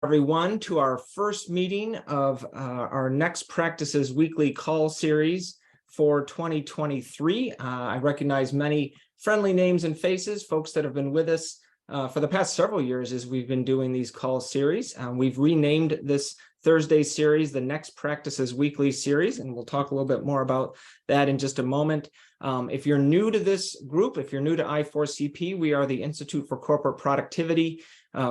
Everyone, to our first meeting of our Next Practices weekly call series for 2023. I recognize many friendly names and faces, folks that have been with us for the past several years as we've been doing these call series. We've renamed this Thursday series the Next Practices Weekly series, and we'll talk a little bit more about that in just a moment. If you're new to this group, if you're new to I4CP, we are the Institute for Corporate Productivity.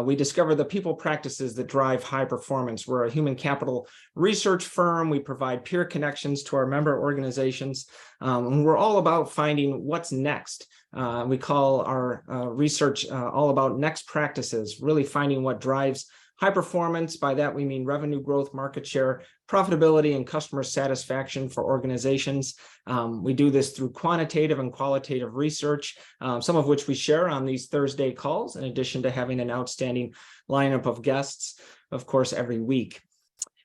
We discover the people practices that drive high performance. We're a human capital research firm. We provide peer connections to our member organizations. And we're all about finding what's next. We call our research all about next practices, really finding what drives high performance. By that, we mean revenue growth, market share, profitability, and customer satisfaction for organizations. We do this through quantitative and qualitative research, some of which we share on these Thursday calls, in addition to having an outstanding lineup of guests, of course, every week.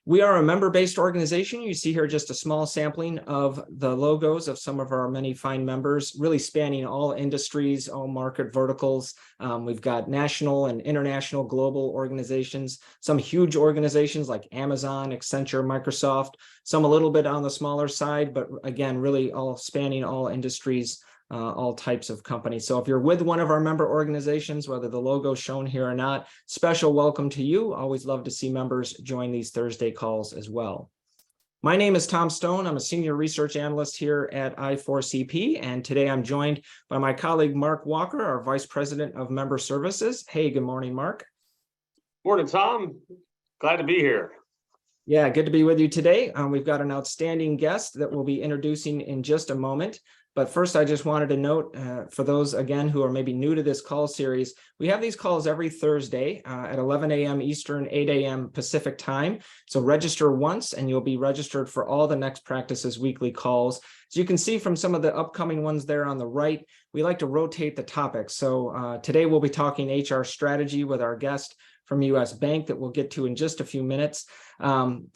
We are a member-based organization. You see here just a small sampling of the logos of some of our many fine members, really spanning all industries, all market verticals. We've got national and international global organizations, some huge organizations like Amazon, Accenture, Microsoft, some a little bit on the smaller side, but again, really all spanning all industries, all types of companies. So if you're with one of our member organizations, whether the logo is shown here or not, special welcome to you. Always love to see members join these Thursday calls as well. My name is Tom Stone. I'm a senior research analyst here at I4CP, and today I'm joined by my colleague, Mark Walker, our Vice President of Member Services. Hey, good morning, Mark. Morning, Tom. Glad to be here. Yeah, good to be with you today. We've got an outstanding guest that we'll be introducing in just a moment. But first, I just wanted to note for those, again, who are maybe new to this call series, we have these calls every Thursday at 11 a.m. Eastern, 8 a.m. Pacific time. So register once and you'll be registered for all the Next Practices weekly calls. So you can see from some of the upcoming ones there on the right, we like to rotate the topics. So today we'll be talking HR strategy with our guest from U.S. Bank that we'll get to in just a few minutes.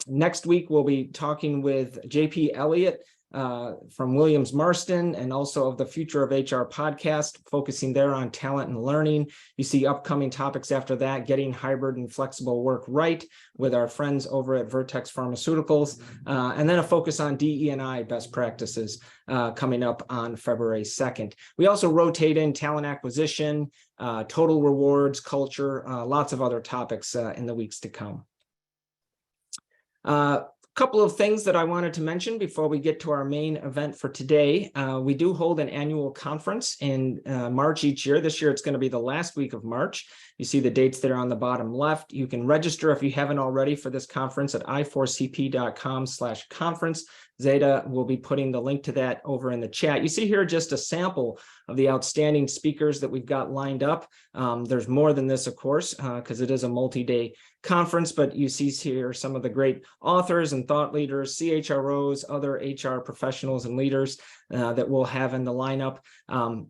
Next week, we'll be talking with J.P. Elliott from Williams Marston, and also of the Future of HR podcast, focusing there on talent and learning. You see upcoming topics after that, getting hybrid and flexible work right with our friends over at Vertex Pharmaceuticals, and then a focus on DE&I best practices coming up on February 2nd. We also rotate in talent acquisition, total rewards, culture, lots of other topics in the weeks to come. Couple of things that I wanted to mention before we get to our main event for today. We do hold an annual conference in March each year. This year, it's going to be the last week of March. You see the dates there on the bottom left. You can register if you haven't already for this conference at i4cp.com/conference. Zeta will be putting the link to that over in the chat. You see here just a sample of the outstanding speakers that we've got lined up. There's more than this, of course, because it is a multi-day conference, but you see here some of the great authors and thought leaders, CHROs, other HR professionals and leaders that we'll have in the lineup.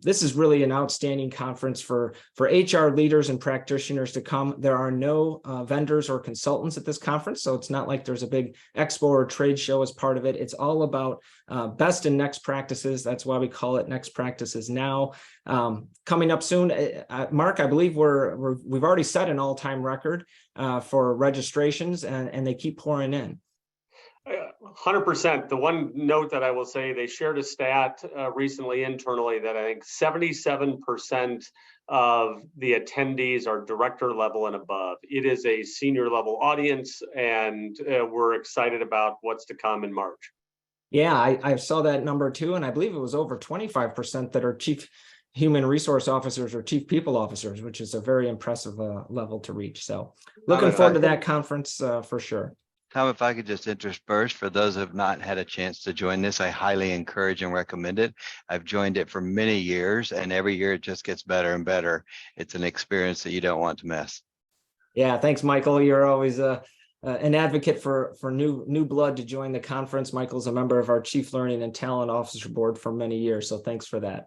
This is really an outstanding conference for HR leaders and practitioners to come. There are no vendors or consultants at this conference, so it's not like there's a big expo or trade show as part of it. It's all about best and next practices. That's why we call it Next Practices Now. Coming up soon, Mark, I believe we've already set an all-time record for registrations, and they keep pouring in. 100%. The one note that I will say, they shared a stat recently internally that I think 77% of the attendees are director level and above. It is a senior level audience, and we're excited about what's to come in March. Yeah, I saw that number too, and I believe it was over 25% that are chief human resource officers or chief people officers, which is a very impressive level to reach. So looking forward to that conference for sure. Tom, if I could just intersperse, for those who have not had a chance to join this, I highly encourage and recommend it. I've joined it for many years, and every year it just gets better and better. It's an experience that you don't want to miss. Yeah, thanks, Michael. You're always an advocate for new blood to join the conference. Michael's a member of our Chief Learning and Talent Officer Board for many years, so thanks for that.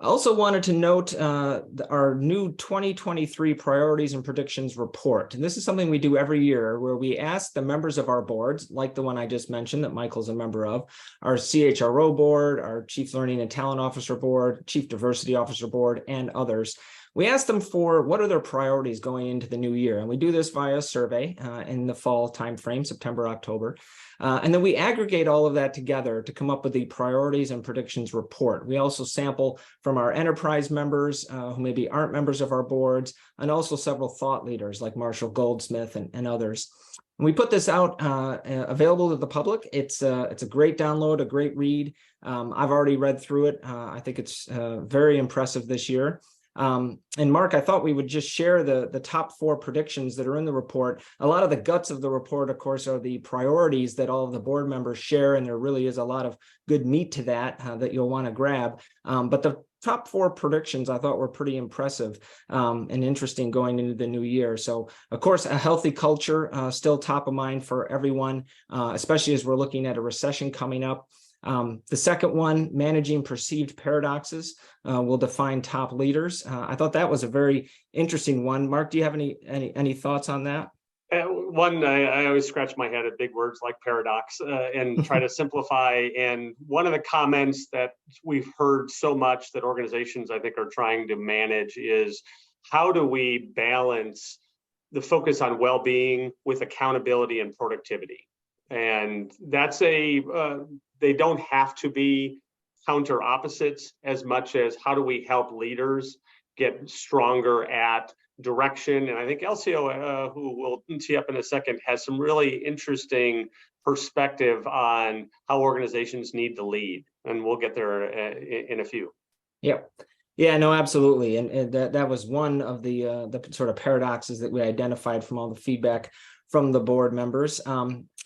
I also wanted to note our new 2023 Priorities and Predictions Report. And this is something we do every year where we ask the members of our boards, like the one I just mentioned that Michael's a member of, our CHRO board, our Chief Learning and Talent Officer Board, Chief Diversity Officer Board, and others. we asked them for what are their priorities going into the new year. And we do this via survey in the fall timeframe, September, October. And then we aggregate all of that together to come up with the priorities and predictions report. We also sample from our enterprise members who maybe aren't members of our boards, and also several thought leaders like Marshall Goldsmith and others. And we put this out available to the public. It's a great download, a great read. I've already read through it. I think it's very impressive this year. And Mark, I thought we would just share the top 4 predictions that are in the report. A lot of the guts of the report, of course, are the priorities that all of the board members share, and there really is a lot of good meat to that that you'll want to grab. But the top 4 predictions I thought were pretty impressive and interesting going into the new year. So, of course, a healthy culture still top of mind for everyone, especially as we're looking at a recession coming up. The second one, managing perceived paradoxes, will define top leaders. I thought that was a very interesting one. Mark, do you have any thoughts on that? One, I always scratch my head at big words like paradox and try to simplify. And one of the comments that we've heard so much that organizations, I think, are trying to manage is how do we balance the focus on well-being with accountability and productivity? And that's they don't have to be counter opposites as much as how do we help leaders get stronger at direction. And I think Elcio, who we'll tee up in a second, has some really interesting perspective on how organizations need to lead. And we'll get there in a few. Yep. Yeah, no, absolutely. And that was one of the sort of paradoxes that we identified from all the feedback from the board members.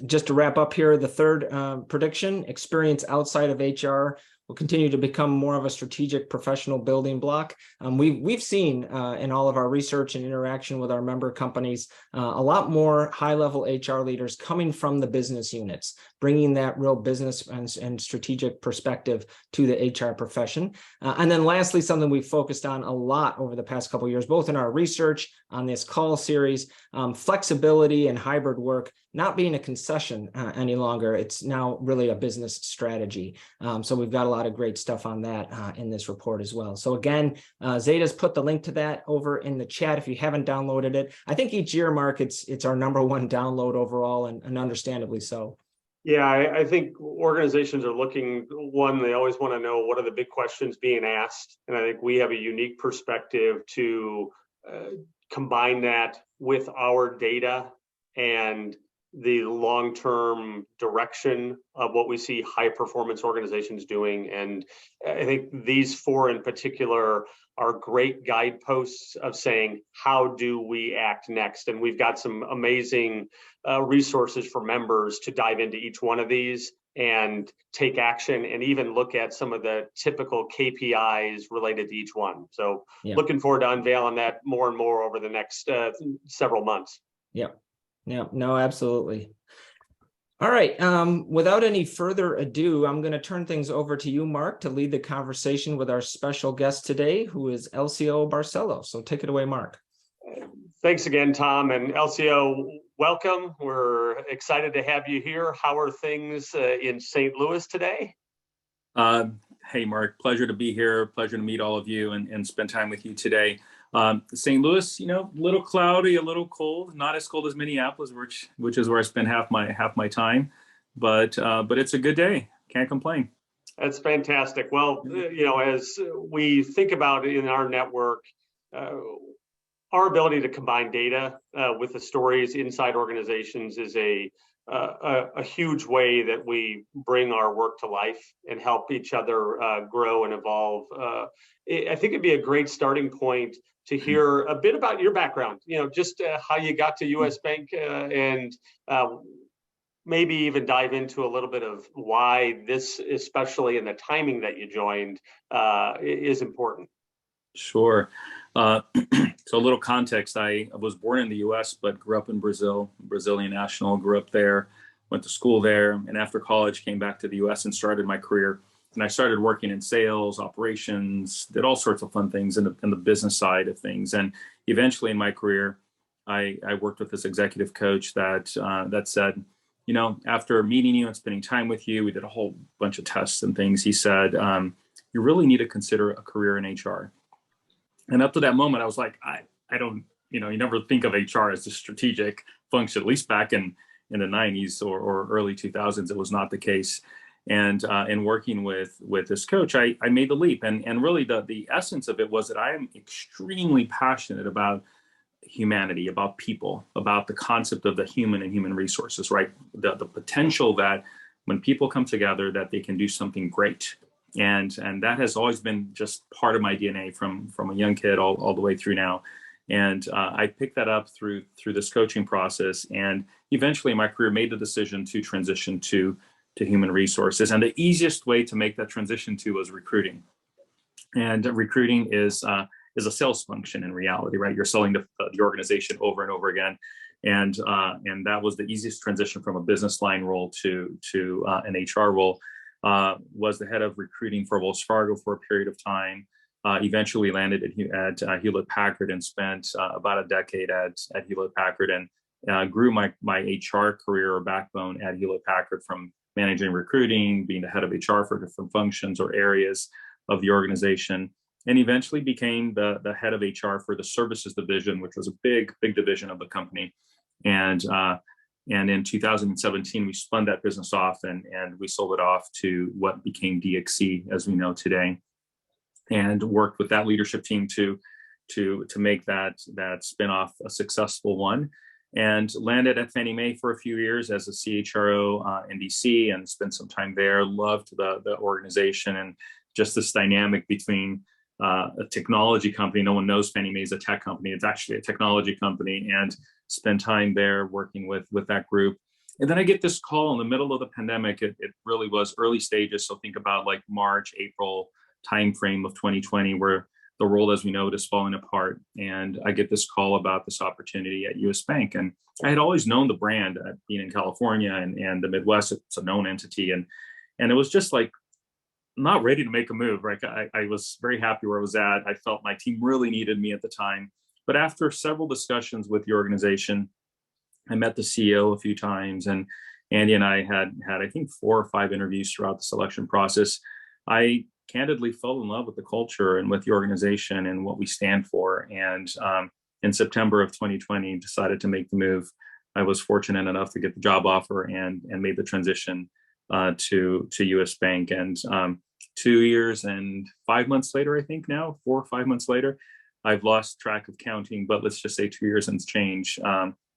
Just to wrap up here, the third prediction, experience outside of HR will continue to become more of a strategic professional building block. We've seen in all of our research and interaction with our member companies, a lot more high-level HR leaders coming from the business units, bringing that real business and strategic perspective to the HR profession. And then lastly, something we've focused on a lot over the past couple of years, both in our research on this call series, flexibility and hybrid work not being a concession any longer. It's now really a business strategy. So we've got a lot of great stuff on that in this report as well. So again, Zeta's put the link to that over in the chat if you haven't downloaded it. I think each year, Mark, it's our #1 download overall, and understandably so. Yeah, I think organizations are looking, one, they always want to know what are the big questions being asked. And I think we have a unique perspective to combine that with our data and the long-term direction of what we see high performance organizations doing. And I think these 4 in particular are great guideposts of saying, how do we act next? And we've got some amazing resources for members to dive into each one of these and take action and even look at some of the typical KPIs related to each one. So looking forward to unveiling that more and more over the next several months. Yep. Yeah, no, absolutely. All right. Without any further ado, I'm going to turn things over to you, Mark, to lead the conversation with our special guest today, who is Elcio Barcelos. So take it away, Mark. Thanks again, Tom. And Elcio, welcome. We're excited to have you here. How are things in St. Louis today? Hey, Mark, pleasure to be here. Pleasure to meet all of you and spend time with you today. St. Louis, a little cloudy, a little cold, not as cold as Minneapolis, which is where I spend half my time, but it's a good day. Can't complain. That's fantastic. Well, as we think about it in our network, our ability to combine data with the stories inside organizations is a huge way that we bring our work to life and help each other grow and evolve. I think it'd be a great starting point to hear a bit about your background, just how you got to US Bank and maybe even dive into a little bit of why this, especially in the timing that you joined, is important. Sure. So a little context, I was born in the US, but grew up in Brazil, Brazilian national, grew up there, went to school there, and after college came back to the US and started my career. And I started working in sales, operations, did all sorts of fun things in the business side of things. And eventually in my career, I worked with this executive coach that said, after meeting you and spending time with you, we did a whole bunch of tests and things. He said, you really need to consider a career in HR. And up to that moment, I was like, I don't, you never think of HR as a strategic function, at least back in the 90s or early 2000s, it was not the case. And in working with this coach, I made the leap. And really the essence of it was that I am extremely passionate about humanity, about people, about the concept of the human and human resources, right? The potential that when people come together, that they can do something great. And that has always been just part of my DNA from a young kid all the way through now. And I picked that up through this coaching process, and eventually in my career made the decision to transition to human resources. And the easiest way to make that transition to was recruiting. And recruiting is a sales function in reality, right? You're selling the organization over and over again. And that was the easiest transition from a business line role to an HR role. Was the head of recruiting for Wells Fargo for a period of time. Eventually landed at Hewlett Packard and spent about a decade at Hewlett Packard, and grew my HR career or backbone at Hewlett Packard from managing recruiting, being the head of HR for different functions or areas of the organization, and eventually became the head of HR for the services division, which was a big division of the company. And in 2017, we spun that business off and we sold it off to what became DXC as we know today, and worked with that leadership team to make that spinoff a successful one, and landed at Fannie Mae for a few years as a CHRO in DC, and spent some time there. Loved the organization and just this dynamic between a technology company. No one knows Fannie Mae is a tech company. It's actually a technology company, and spend time there working with that group. And then I get this call in the middle of the pandemic. It really was early stages. So think about like March, April timeframe of 2020, where the world as we know it is falling apart. And I get this call about this opportunity at US Bank. And I had always known the brand, being in California and the Midwest, it's a known entity. And it was just like, not ready to make a move, right? I was very happy where I was at. I felt my team really needed me at the time. But after several discussions with the organization, I met the CEO a few times, and Andy and I had I think 4 or 5 interviews throughout the selection process. I candidly fell in love with the culture and with the organization and what we stand for. And in September of 2020, decided to make the move. I was fortunate enough to get the job offer and made the transition to US Bank. And 2 years and 5 months later, I think now 4 or 5 months later, I've lost track of counting, but let's just say 2 years and change.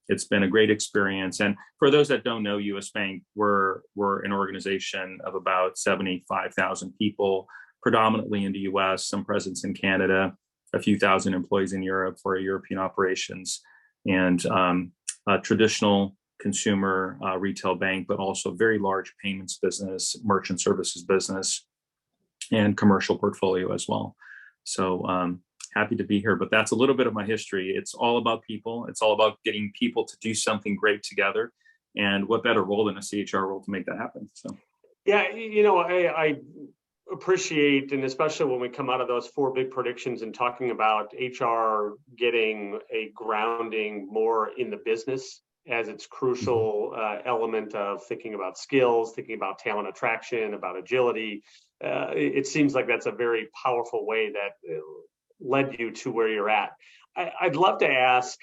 It's been a great experience. And for those that don't know, US Bank, we're an organization of about 75,000 people, predominantly in the US, some presence in Canada, a few thousand employees in Europe for our European operations, and a traditional consumer retail bank, but also very large payments business, merchant services business, and commercial portfolio as well. So happy to be here, but that's a little bit of my history. It's all about people. It's all about getting people to do something great together. And what better role than a CHR role to make that happen? So, yeah, I appreciate, and especially when we come out of those 4 big predictions and talking about HR getting a grounding more in the business as its crucial element of thinking about skills, thinking about talent attraction, about agility. It seems like that's a very powerful way that led you to where you're at. I'd love to ask,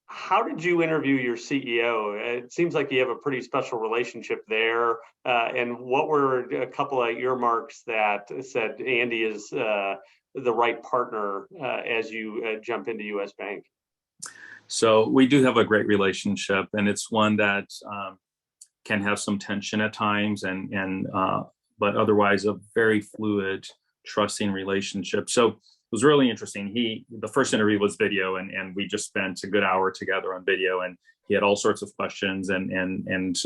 how did you interview your CEO? It seems like you have a pretty special relationship there. And what were a couple of earmarks that said Andy is the right partner as you jump into US Bank? So we do have a great relationship, and it's one that can have some tension at times, but otherwise a very fluid, trusting relationship. So it was really interesting. The first interview was video, and we just spent a good hour together on video, and he had all sorts of questions and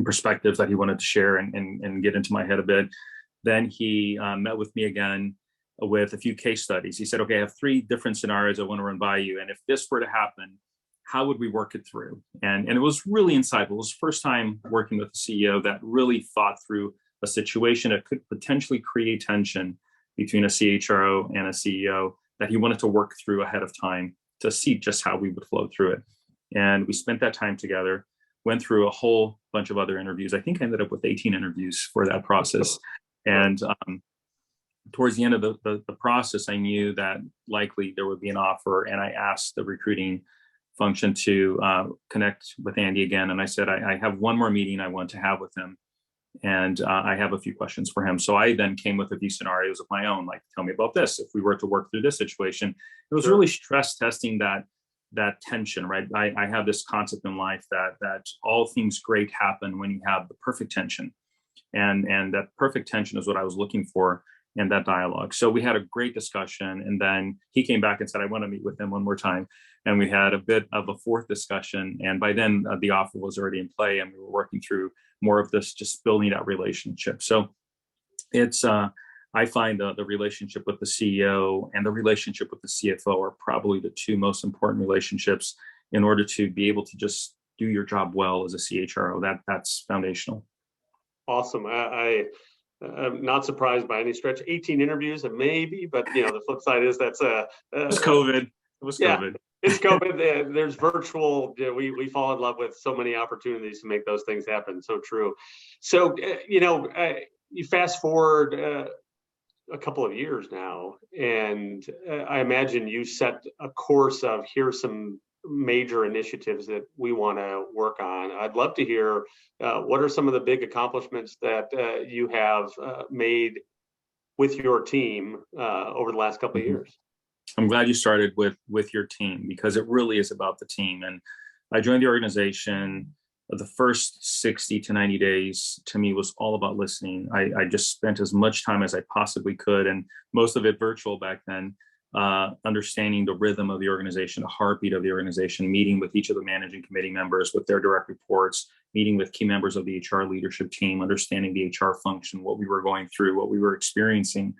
perspectives that he wanted to share and get into my head a bit. Then he met with me again with a few case studies. He said, okay, I have 3 different scenarios I want to run by you. And if this were to happen, how would we work it through? And it was really insightful. It was the first time working with a CEO that really thought through a situation that could potentially create tension between a CHRO and a CEO that he wanted to work through ahead of time to see just how we would flow through it. And we spent that time together, went through a whole bunch of other interviews. I think I ended up with 18 interviews for that process. And towards the end of the process, I knew that likely there would be an offer, and I asked the recruiting function to connect with Andy again. And I said, I have one more meeting I want to have with him, and I have a few questions for him. So I then came with a few scenarios of my own, like, tell me about this. If we were to work through this situation, it was really stress testing that tension, right? I have this concept in life that all things great happen when you have the perfect tension. And that perfect tension is what I was looking for in that dialogue. So we had a great discussion, and then he came back and said, I want to meet with him one more time. And we had a bit of a fourth discussion. And by then the offer was already in play, and we were working through more of this, just building that relationship. So it's, I find the relationship with the CEO and the relationship with the CFO are probably the two most important relationships in order to be able to just do your job well as a CHRO. That's foundational. Awesome. I'm not surprised by any stretch. 18 interviews, maybe, but the flip side is that's it was COVID. It was COVID. It's COVID. There's virtual. We fall in love with so many opportunities to make those things happen. So true. So you fast forward a couple of years now, and I imagine you set a course of here's some major initiatives that we want to work on. I'd love to hear what are some of the big accomplishments that you have made with your team over the last couple of years. I'm glad you started with your team, because it really is about the team. And I joined the organization. The first 60 to 90 days to me was all about listening. I just spent as much time as I possibly could, and most of it virtual back then, understanding the rhythm of the organization, the heartbeat of the organization, meeting with each of the managing committee members with their direct reports, meeting with key members of the HR leadership team, understanding the HR function, what we were going through, what we were experiencing.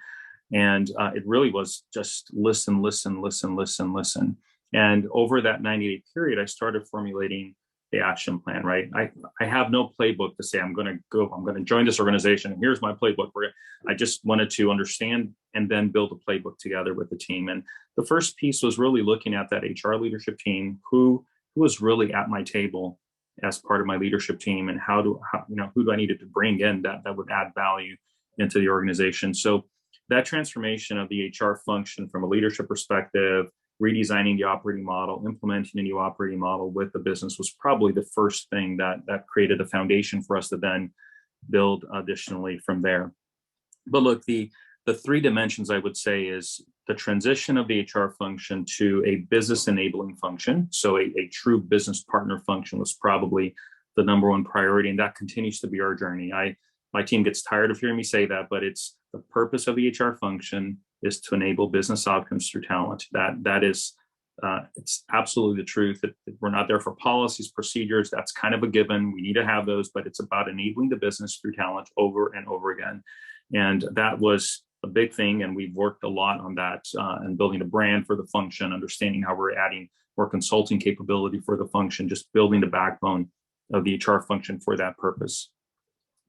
And it really was just listen. And over that 90-day period, I started formulating the action plan, right? I have no playbook to say, I'm going to join this organization, and here's my playbook. I just wanted to understand and then build a playbook together with the team. And the first piece was really looking at that HR leadership team, who was really at my table as part of my leadership team, and who do I needed to bring in that would add value into the organization. So that transformation of the HR function from a leadership perspective, redesigning the operating model, implementing a new operating model with the business was probably the first thing that created a foundation for us to then build additionally from there. But look, the three dimensions I would say is the transition of the HR function to a business enabling function. So a true business partner function was probably the number one priority, and that continues to be our journey. My team gets tired of hearing me say that, but it's the purpose of the HR function is to enable business outcomes through talent. That is, it's absolutely the truth. That we're not there for policies, procedures. That's kind of a given. We need to have those, but it's about enabling the business through talent over and over again. And that was a big thing, and we've worked a lot on that and building a brand for the function, understanding how we're adding more consulting capability for the function, just building the backbone of the HR function for that purpose.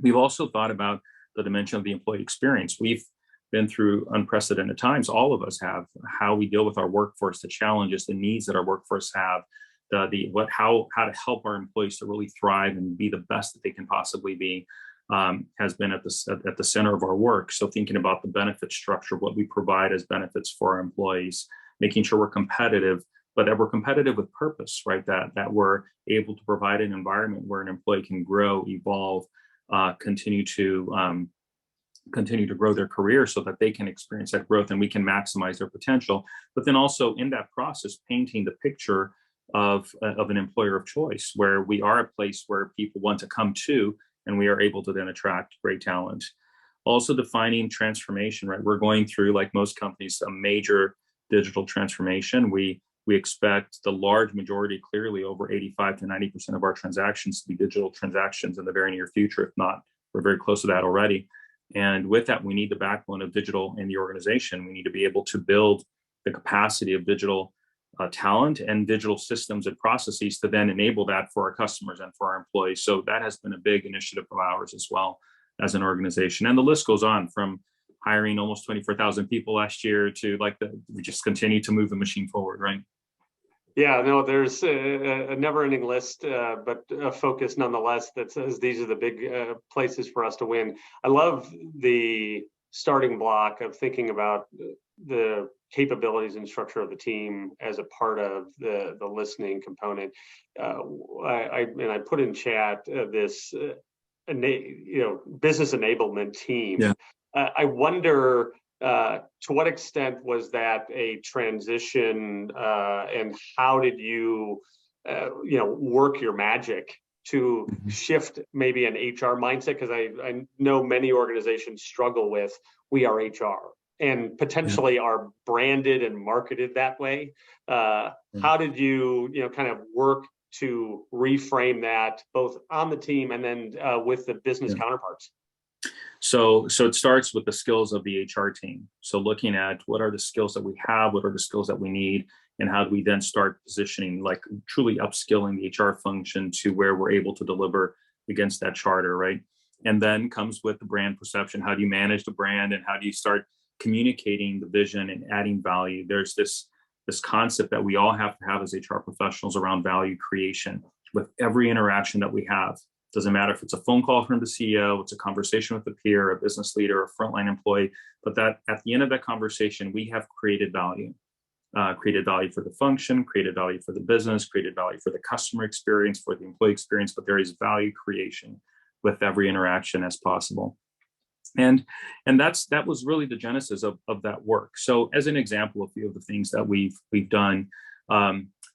We've also thought about the dimension of the employee experience. We've been through unprecedented times. All of us have. How we deal with our workforce, the challenges, the needs that our workforce have, how to help our employees to really thrive and be the best that they can possibly be, has been at the center of our work. So thinking about the benefit structure, what we provide as benefits for our employees, making sure we're competitive, but that we're competitive with purpose, right? That we're able to provide an environment where an employee can grow, evolve, continue to grow their career so that they can experience that growth and we can maximize their potential. But then also in that process, painting the picture of an employer of choice, where we are a place where people want to come to, and we are able to then attract great talent. Also defining transformation, right? We're going through, like most companies, a major digital transformation. We expect the large majority, clearly over 85 to 90% of our transactions to be digital transactions in the very near future. If not, we're very close to that already. And with that, we need the backbone of digital in the organization. We need to be able to build the capacity of digital talent and digital systems and processes to then enable that for our customers and for our employees. So that has been a big initiative of ours as well as an organization. And the list goes on, from hiring almost 24,000 people last year to we just continue to move the machine forward, right? Yeah, no, there's a never-ending list, but a focus nonetheless that says these are the big places for us to win. I love the starting block of thinking about the capabilities and structure of the team as a part of the listening component. I put in chat this business enablement team. Yeah. I wonder to what extent was that a transition, and how did you work your magic to shift maybe an HR mindset? Because I know many organizations struggle with, we are HR, and potentially are branded and marketed that way. How did you kind of work to reframe that both on the team and then with the business counterparts? So it starts with the skills of the HR team. So looking at what are the skills that we have, what are the skills that we need, and how do we then start positioning, like truly upskilling the HR function to where we're able to deliver against that charter, right? And then comes with the brand perception. How do you manage the brand, and how do you start communicating the vision and adding value? There's this concept that we all have to have as HR professionals around value creation with every interaction that we have. Doesn't matter if it's a phone call from the CEO, it's a conversation with a peer, a business leader, a frontline employee, but that at the end of that conversation, we have created value for the function, created value for the business, created value for the customer experience, for the employee experience, but there is value creation with every interaction as possible. And that was really the genesis of that work. So as an example, a few of the things that we've done,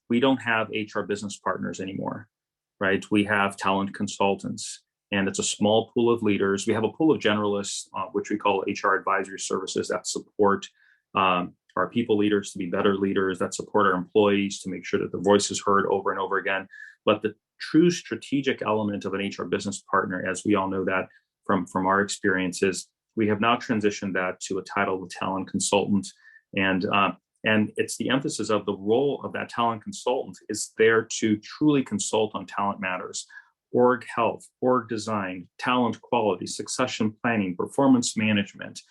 we don't have HR business partners anymore. Right? We have talent consultants, and it's a small pool of leaders. We have a pool of generalists, which we call HR advisory services, that support our people leaders to be better leaders, that support our employees to make sure that the voice is heard over and over again. But the true strategic element of an HR business partner, as we all know that from our experiences, we have now transitioned that to a title of talent consultant. And it's the emphasis of the role of that talent consultant is there to truly consult on talent matters, org health, org design, talent quality, succession planning, performance management,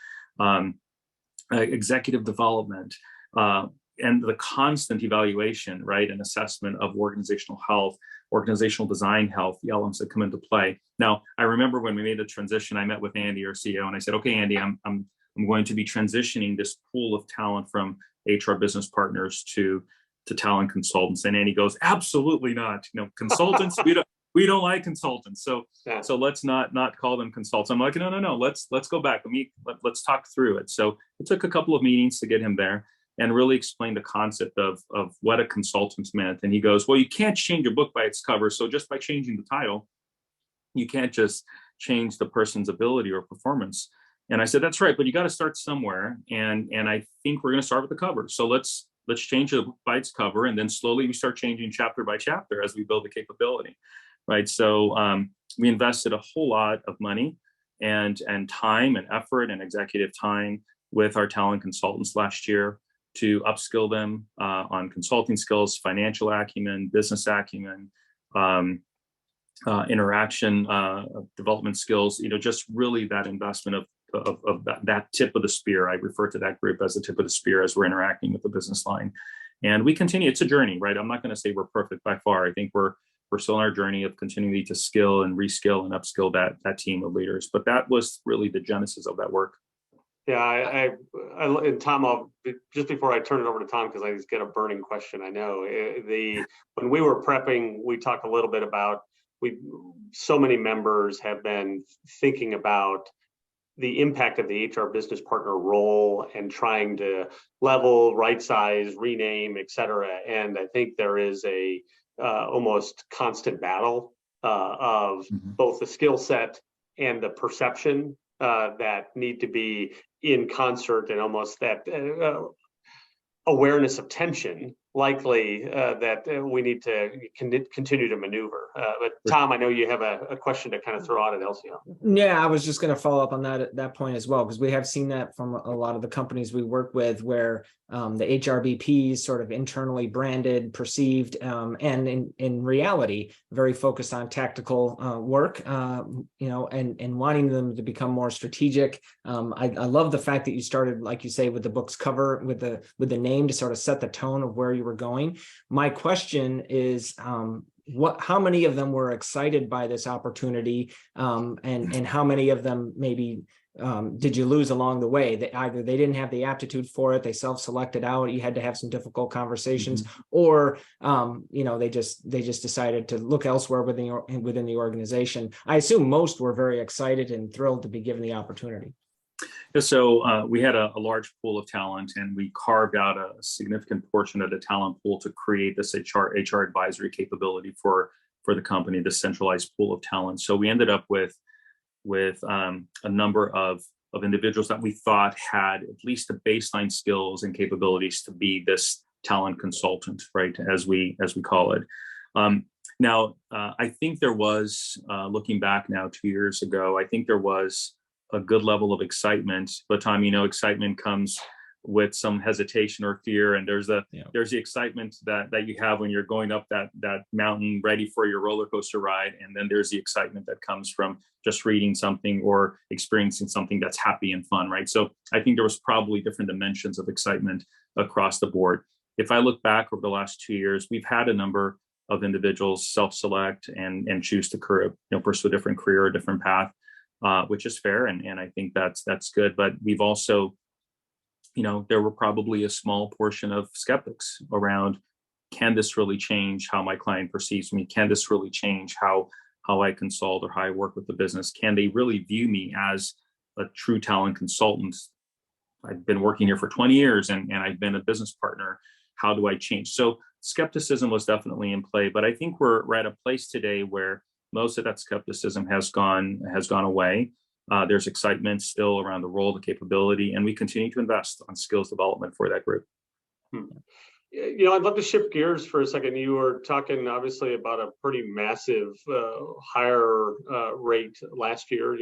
executive development, and the constant evaluation, right, and assessment of organizational health, organizational design health, the elements that come into play. Now, I remember when we made the transition, I met with Andy, our CEO, and I said, okay, Andy, I'm going to be transitioning this pool of talent from HR business partners to talent consultants. And Andy goes, absolutely not. Consultants, we don't like consultants. So let's not call them consultants. I'm like, no. Let's go back. Let's talk through it. So it took a couple of meetings to get him there and really explain the concept of what a consultant meant. And he goes, well, you can't change a book by its cover. So just by changing the title, you can't just change the person's ability or performance. And I said, that's right, but you got to start somewhere. And I think we're going to start with the cover. So let's change it by its cover. And then slowly we start changing chapter by chapter as we build the capability, right? So we invested a whole lot of money and time and effort and executive time with our talent consultants last year to upskill them on consulting skills, financial acumen, business acumen, interaction development skills, just really that investment of that tip of the spear. I refer to that group as the tip of the spear as we're interacting with the business line. And we continue, it's a journey, right? I'm not going to say we're perfect by far. I think we're still on our journey of continuing to skill and reskill and upskill that team of leaders. But that was really the genesis of that work. Yeah, and Tom, just before I turn it over to Tom, because I just get a burning question. I know when we were prepping, we talked a little bit about so many members have been thinking about the impact of the HR business partner role and trying to level, right size, rename, et cetera. And I think there is a almost constant battle of both the skill set and the perception that need to be in concert, and almost that awareness of tension, likely that we need to continue to maneuver. But Tom, I know you have a question to kind of throw out at Elcio. Yeah, I was just going to follow up on that point as well, because we have seen that from a lot of the companies we work with, where the HRBPs sort of internally branded, perceived, and in reality, very focused on tactical work, and wanting them to become more strategic. I love the fact that you started, like you say, with the book's cover, with the name to sort of set the tone of where you were going. My question is, how many of them were excited by this opportunity, and how many of them maybe did you lose along the way? That either they didn't have the aptitude for it, they self-selected out, you had to have some difficult conversations, or they just decided to look elsewhere within the organization. I assume most were very excited and thrilled to be given the opportunity. So we had a large pool of talent, and we carved out a significant portion of the talent pool to create this HR advisory capability for the company, the centralized pool of talent. So we ended up with a number of individuals that we thought had at least the baseline skills and capabilities to be this talent consultant, right, as we call it. Now, I think there was, looking back now 2 years ago, I think there was a good level of excitement. But Tom, excitement comes with some hesitation or fear, and there's the excitement that you have when you're going up that mountain ready for your roller coaster ride, and then there's the excitement that comes from just reading something or experiencing something that's happy and fun, right? So I think there was probably different dimensions of excitement across the board. If I look back over the last 2 years, we've had a number of individuals self-select and choose to pursue a different career, a different path, which is fair, and I think that's good. But we've also, there were probably a small portion of skeptics around, can this really change how my client perceives me? Can this really change how I consult or how I work with the business? Can they really view me as a true talent consultant? I've been working here for 20 years and I've been a business partner. How do I change? So skepticism was definitely in play, but I think we're at a place today where most of that skepticism has gone away. There's excitement still around the role, the capability, and we continue to invest on skills development for that group. I'd love to shift gears for a second. You were talking obviously about a pretty massive hire rate last year,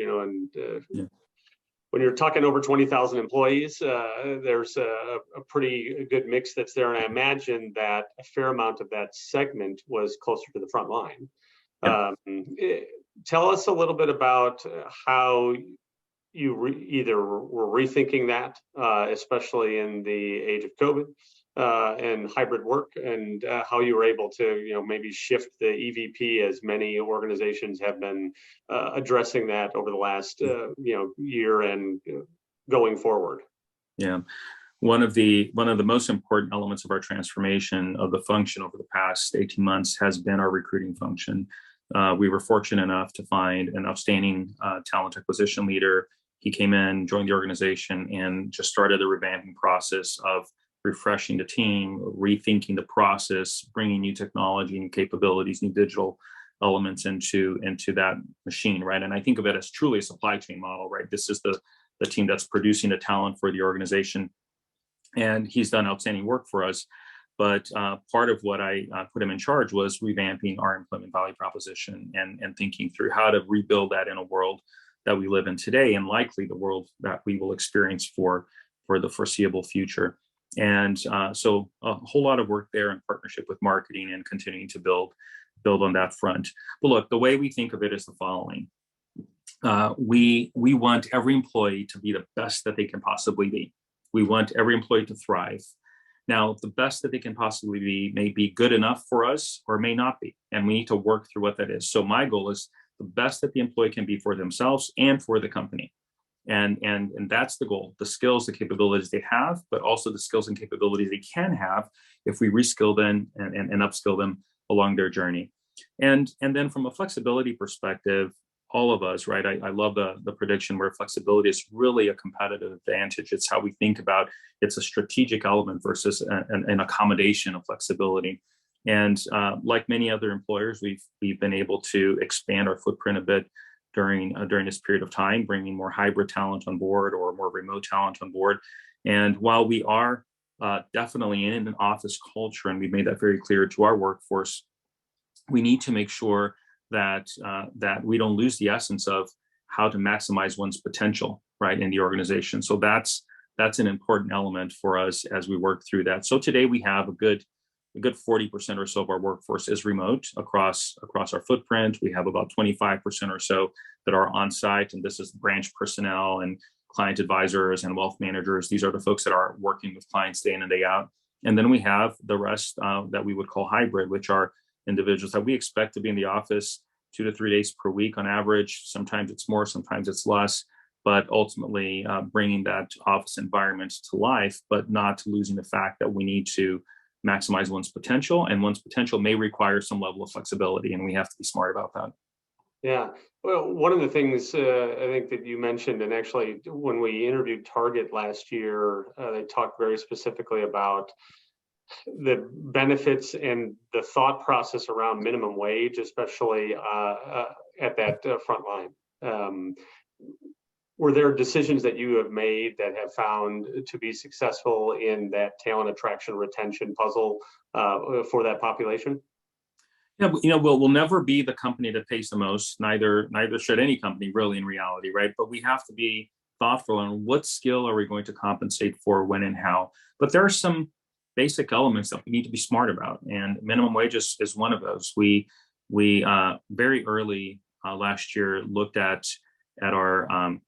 when you're talking over 20,000 employees, there's a pretty good mix that's there. And I imagine that a fair amount of that segment was closer to the front line. Tell us a little bit about how you either were rethinking that, especially in the age of COVID and hybrid work, and how you were able to, maybe shift the EVP, as many organizations have been addressing that over the last, year and going forward. Yeah. One of the most important elements of our transformation of the function over the past 18 months has been our recruiting function. We were fortunate enough to find an outstanding talent acquisition leader. He came in, joined the organization, and just started the revamping process of refreshing the team, rethinking the process, bringing new technology and capabilities, new digital elements into that machine, right? And I think of it as truly a supply chain model, right? This is the team that's producing the talent for the organization. And he's done outstanding work for us. But part of what I put him in charge was revamping our employment value proposition and thinking through how to rebuild that in a world that we live in today, and likely the world that we will experience for the foreseeable future. And so a whole lot of work there in partnership with marketing and continuing to build on that front. But look, the way we think of it is the following. We want every employee to be the best that they can possibly be. We want every employee to thrive. Now, the best that they can possibly be may be good enough for us or may not be, and we need to work through what that is. So my goal is the best that the employee can be for themselves and for the company. And that's the goal, the skills, the capabilities they have, but also the skills and capabilities they can have if we reskill them and upskill them along their journey. And then from a flexibility perspective, all of us, right? I love the prediction where flexibility is really a competitive advantage. It's how we think about it's a strategic element versus an accommodation of flexibility. And like many other employers, we've been able to expand our footprint a bit during this period of time, bringing more hybrid talent on board or more remote talent on board. And while we are definitely in an office culture, and we've made that very clear to our workforce, we need to make sure that we don't lose the essence of how to maximize one's potential, right, in the organization. So that's an important element for us as we work through that. So today we have a good 40% or so of our workforce is remote across our footprint. We have about 25% or so that are on site, and this is branch personnel and client advisors and wealth managers. These are the folks that are working with clients day in and day out. And then we have the rest that we would call hybrid, which are individuals that we expect to be in the office 2 to 3 days per week on average. Sometimes it's more, sometimes it's less, but ultimately bringing that office environment to life, but not losing the fact that we need to maximize one's potential, and one's potential may require some level of flexibility, and we have to be smart about that. Yeah. Well, one of the things I think that you mentioned, and actually when we interviewed Target last year, they talked very specifically about the benefits and the thought process around minimum wage, especially at that front line. Were there decisions that you have made that have found to be successful in that talent attraction retention puzzle for that population? Yeah, we'll never be the company that pays the most. Neither should any company, really, in reality, right? But we have to be thoughtful on what skill are we going to compensate for, when, and how. But there are some basic elements that we need to be smart about, and minimum wage is one of those. We very early last year looked at our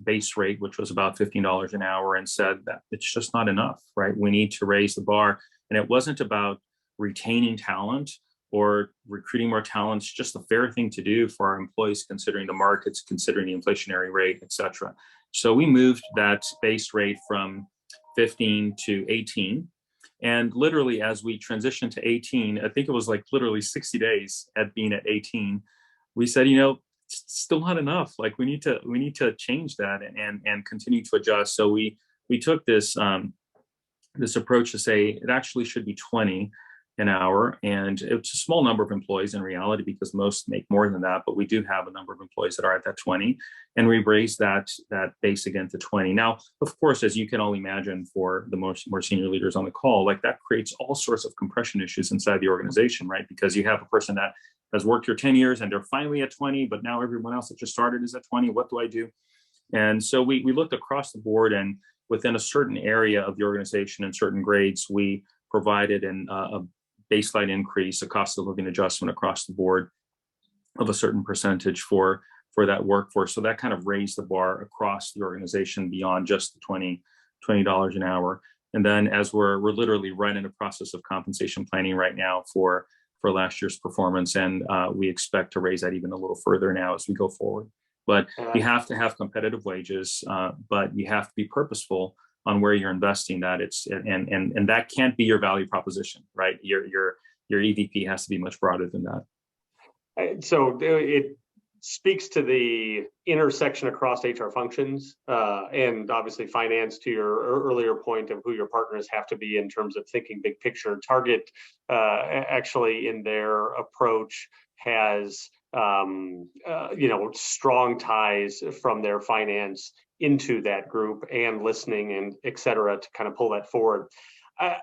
base rate, which was about $15 an hour, and said that it's just not enough, right? We need to raise the bar. And it wasn't about retaining talent or recruiting more talent. It's just a fair thing to do for our employees, considering the markets, considering the inflationary rate, et cetera. So we moved that base rate from 15 to 18. And literally, as we transitioned to 18, I think it was like literally 60 days at being at 18, we said, it's still not enough. Like we need to change that and continue to adjust. So we took this this approach to say it actually should be 20 an hour, and it's a small number of employees in reality, because most make more than that, but we do have a number of employees that are at that 20, and we raised that base again to 20. Now, of course, as you can all imagine, for the more senior leaders on the call, like that creates all sorts of compression issues inside the organization, right? Because you have a person that has worked here 10 years and they're finally at 20, but now everyone else that just started is at 20. What do I do? And so we looked across the board, and within a certain area of the organization and certain grades, we provided a baseline increase, a cost of living adjustment across the board of a certain percentage for that workforce. So that kind of raised the bar across the organization beyond just the $20 an hour. And then, as we're literally right in the process of compensation planning right now for last year's performance, and we expect to raise that even a little further now as we go forward. But you have to have competitive wages, but you have to be purposeful on where you're investing that. And that can't be your value proposition, right? Your EVP has to be much broader than that. So it speaks to the intersection across HR functions, and obviously finance, to your earlier point of who your partners have to be in terms of thinking big picture. Target actually in their approach has strong ties from their finance into that group, and listening and et cetera, to kind of pull that forward.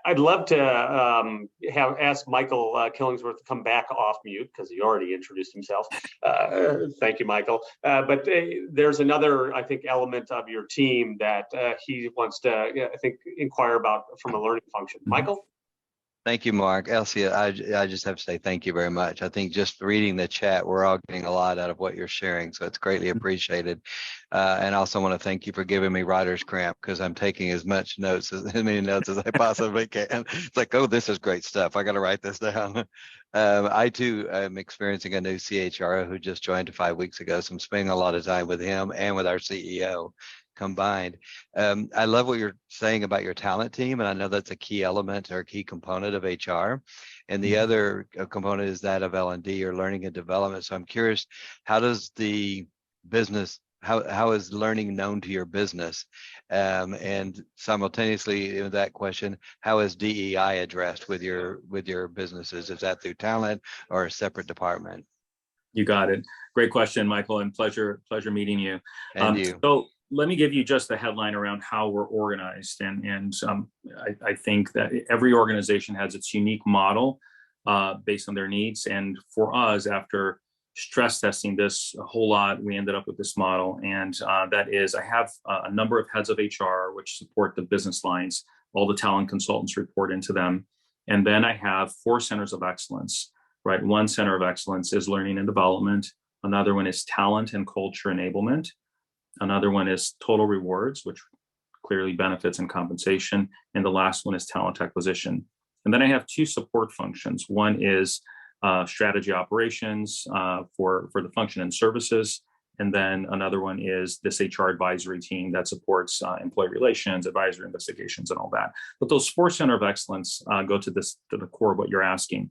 I'd love to ask Michael Killingsworth to come back off mute, because he already introduced himself. Thank you, Michael. But there's another, I think, element of your team that he wants to, I think, inquire about from a learning function. Michael? Thank you, Mark. Elcio, I just have to say thank you very much. I think just reading the chat, we're all getting a lot out of what you're sharing, so it's greatly appreciated. And I also want to thank you for giving me writer's cramp, because I'm taking as many notes as I possibly can. It's like, oh, this is great stuff. I got to write this down. I too am experiencing a new CHRO who just joined 5 weeks ago, so I'm spending a lot of time with him and with our CEO combined. I love what you're saying about your talent team, and I know that's a key element or a key component of HR. And the other component is that of L&D, or learning and development. So I'm curious, how does the business, how is learning known to your business? And simultaneously in that question, how is DEI addressed with your businesses? Is that through talent or a separate department? You got it. Great question, Michael, and pleasure meeting you. And you. So let me give you just a headline around how we're organized. And I think that every organization has its unique model based on their needs. And for us, after stress testing this a whole lot, we ended up with this model. And that is, I have a number of heads of HR, which support the business lines. All the talent consultants report into them. And then I have 4 centers of excellence, right? One center of excellence is learning and development. Another one is talent and culture enablement. Another one is total rewards, which clearly benefits and compensation. And the last one is talent acquisition. And then I have 2 support functions. One is strategy operations for the function and services. And then another one is this HR advisory team that supports employee relations, advisory investigations, and all that. But those 4 center of excellence go to the core of what you're asking.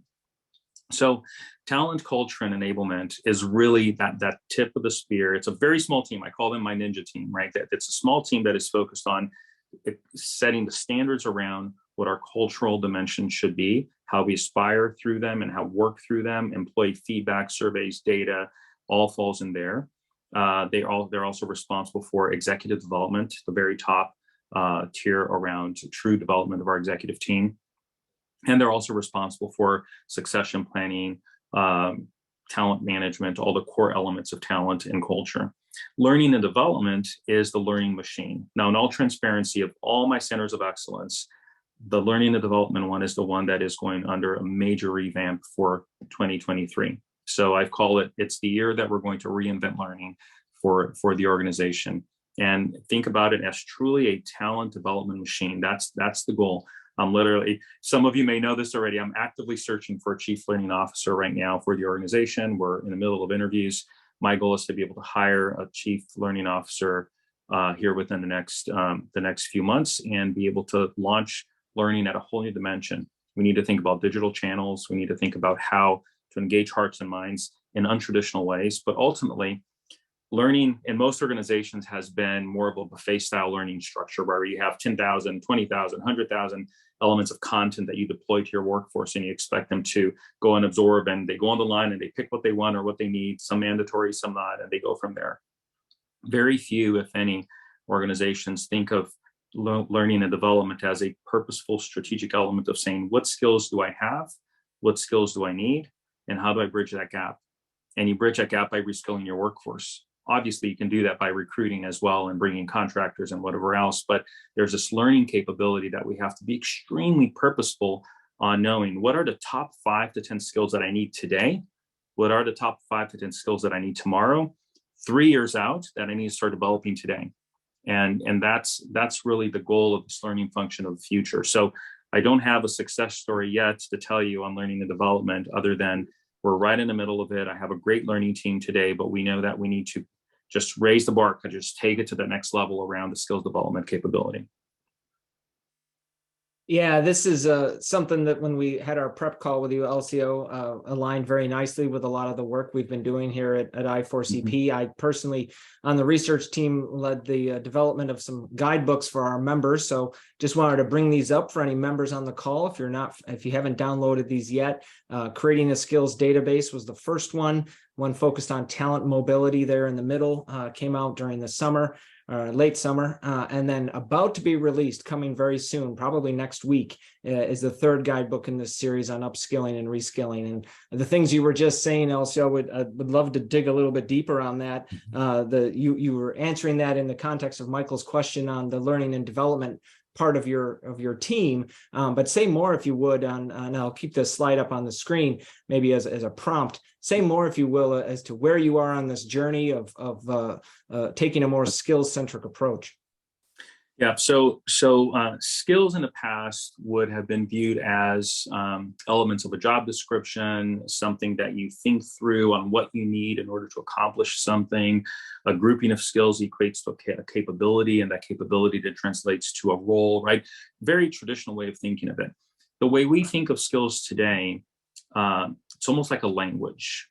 So talent, culture, and enablement is really that tip of the spear. It's a very small team. I call them my ninja team, right? It's a small team that is focused on setting the standards around what our cultural dimension should be, how we aspire through them and how we work through them. Employee feedback, surveys, data, all falls in there. They're also responsible for executive development, the very top tier around true development of our executive team. And they're also responsible for succession planning, talent management, all the core elements of talent and culture. Learning and development is the learning machine. Now, in all transparency of all my centers of excellence, the learning and development one is the one that is going under a major revamp for 2023. So I call it's the year that we're going to reinvent learning for the organization. And think about it as truly a talent development machine. That's the goal. I'm literally, some of you may know this already, I'm actively searching for a chief learning officer right now for the organization. We're in the middle of interviews. My goal is to be able to hire a chief learning officer here within the next few months and be able to launch learning at a whole new dimension. We need to think about digital channels. We need to think about how to engage hearts and minds in untraditional ways. But ultimately, learning in most organizations has been more of a buffet style learning structure where you have 10,000, 20,000, 100,000 elements of content that you deploy to your workforce and you expect them to go and absorb, and they go on the line and they pick what they want or what they need, some mandatory, some not, and they go from there. Very few, if any, organizations think of learning and development as a purposeful strategic element of saying, what skills do I have? What skills do I need? And how do I bridge that gap? And you bridge that gap by reskilling your workforce. Obviously, you can do that by recruiting as well and bringing contractors and whatever else, but there's this learning capability that we have to be extremely purposeful on knowing what are the top 5 to 10 skills that I need today? What are the top 5 to 10 skills that I need tomorrow, 3 years out that I need to start developing today? And that's really the goal of this learning function of the future. So I don't have a success story yet to tell you on learning and development other than we're right in the middle of it. I have a great learning team today, but we know that we need to just raise the bar and just take it to the next level around the skills development capability. Yeah, this is something that when we had our prep call with you, Elcio, aligned very nicely with a lot of the work we've been doing here at I4CP. Mm-hmm. I personally, on the research team, led the development of some guidebooks for our members. So just wanted to bring these up for any members on the call. If you haven't downloaded these yet, creating a skills database was the first one focused on talent mobility there in the middle, came out during the summer. Late summer, and then about to be released, coming very soon, probably next week, is the third guidebook in this series on upskilling and reskilling. And the things you were just saying, Elcio, would love to dig a little bit deeper on that. You were answering that in the context of Michael's question on the learning and development part of your team, but say more if you would on I'll keep this slide up on the screen maybe as a prompt. Say more if you will as to where you are on this journey of taking a more skills-centric approach. Yeah, so skills in the past would have been viewed as elements of a job description, something that you think through on what you need in order to accomplish something. A grouping of skills equates to a capability, and that capability that translates to a role, right? Very traditional way of thinking of it. The way we think of skills today, it's almost like a language.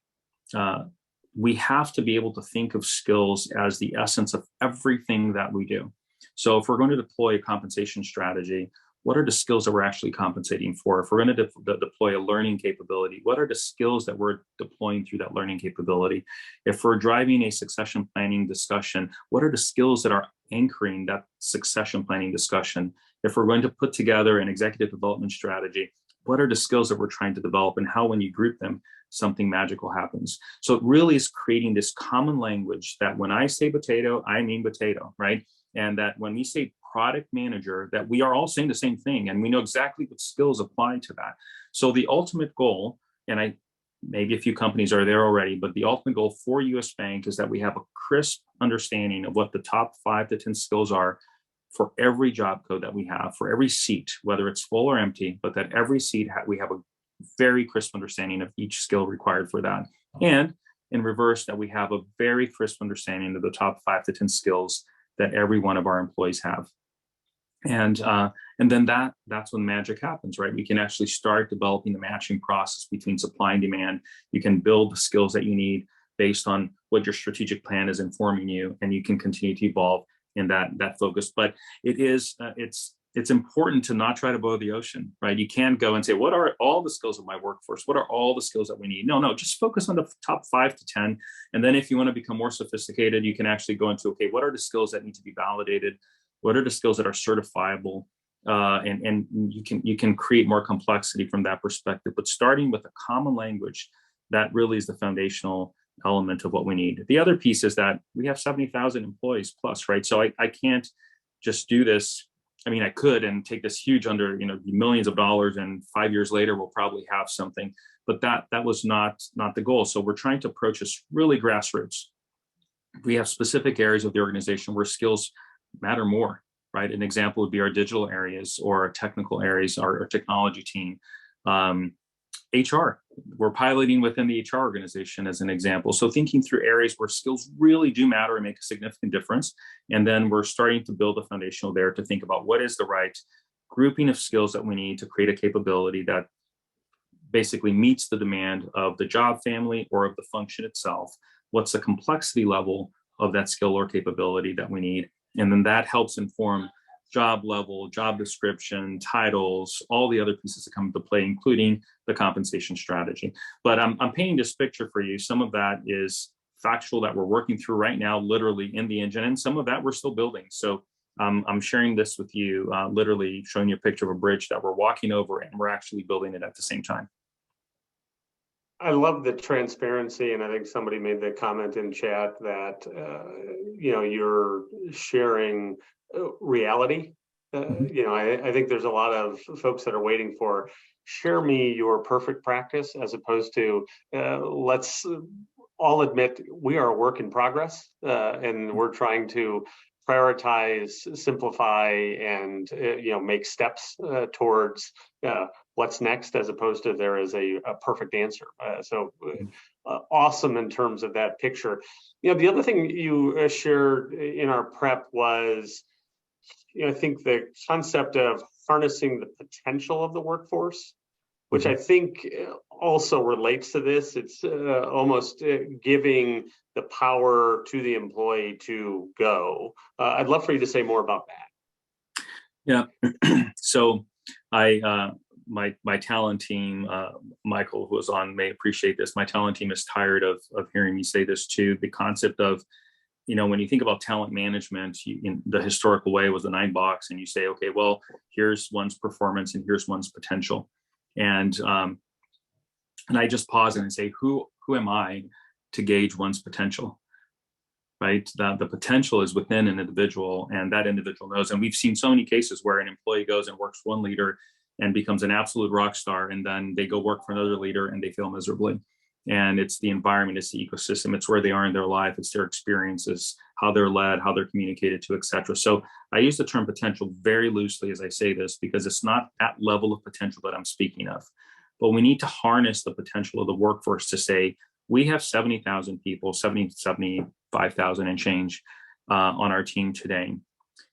We have to be able to think of skills as the essence of everything that we do. So if we're going to deploy a compensation strategy, what are the skills that we're actually compensating for? If we're going to deploy a learning capability, what are the skills that we're deploying through that learning capability? If we're driving a succession planning discussion, what are the skills that are anchoring that succession planning discussion? If we're going to put together an executive development strategy, what are the skills that we're trying to develop, and how, when you group them, something magical happens? So it really is creating this common language that when I say potato, I mean potato, right? And that when we say product manager, that we are all saying the same thing, and we know exactly what skills apply to that. So the ultimate goal, and maybe a few companies are there already, but the ultimate goal for US Bank is that we have a crisp understanding of what the top 5 to 10 skills are for every job code that we have, for every seat, whether it's full or empty, but that every seat we have a very crisp understanding of each skill required for that. And in reverse, that we have a very crisp understanding of the top 5 to 10 skills that every one of our employees have. And then that's when magic happens, right? We can actually start developing the matching process between supply and demand. You can build the skills that you need based on what your strategic plan is informing you, and you can continue to evolve in that focus. But it's important to not try to boil the ocean, right? You can't go and say, what are all the skills of my workforce? What are all the skills that we need? No, just focus on the top 5 to 10. And then if you want to become more sophisticated, you can actually go into, okay, what are the skills that need to be validated? What are the skills that are certifiable? And you can create more complexity from that perspective. But starting with a common language, that really is the foundational element of what we need. The other piece is that we have 70,000 employees plus, right? So I can't just do this. I mean, I could and take this huge millions of dollars, and 5 years later, we'll probably have something. But that was not the goal. So we're trying to approach this really grassroots. We have specific areas of the organization where skills matter more, right? An example would be our digital areas or our technical areas, our technology team. HR, we're piloting within the HR organization as an example. So thinking through areas where skills really do matter and make a significant difference. And then we're starting to build a foundational there to think about what is the right grouping of skills that we need to create a capability that basically meets the demand of the job family or of the function itself. What's the complexity level of that skill or capability that we need? And then that helps inform job level, job description, titles, all the other pieces that come into play, including the compensation strategy. But I'm painting this picture for you. Some of that is factual that we're working through right now, literally in the engine, and some of that we're still building. So I'm sharing this with you, literally showing you a picture of a bridge that we're walking over, and we're actually building it at the same time. I love the transparency, and I think somebody made the comment in chat that you're sharing reality. I think there's a lot of folks that are waiting for, share me your perfect practice, as opposed to let's all admit we are a work in progress, and we're trying to prioritize, simplify, and make steps towards what's next, as opposed to there is a perfect answer. Awesome in terms of that picture. The other thing you shared in our prep was, I think the concept of harnessing the potential of the workforce, which I think also relates to this. It's almost giving the power to the employee to go. I'd love for you to say more about that. Yeah. So my talent team, Michael, who was on, may appreciate this. My talent team is tired of hearing me say this too. The concept of, when you think about talent management, in the historical way was the 9 box, and you say, okay, well, here's one's performance and here's one's potential. And I just pause and say, who am I to gauge one's potential, right? The potential is within an individual, and that individual knows. And we've seen so many cases where an employee goes and works for one leader and becomes an absolute rock star, and then they go work for another leader and they fail miserably. And it's the environment, it's the ecosystem, it's where they are in their life, it's their experiences, how they're led, how they're communicated to, etc. So I use the term potential very loosely as I say this, because it's not that level of potential that I'm speaking of. But we need to harness the potential of the workforce to say, we have 70,000 people, 75,000 and change on our team today.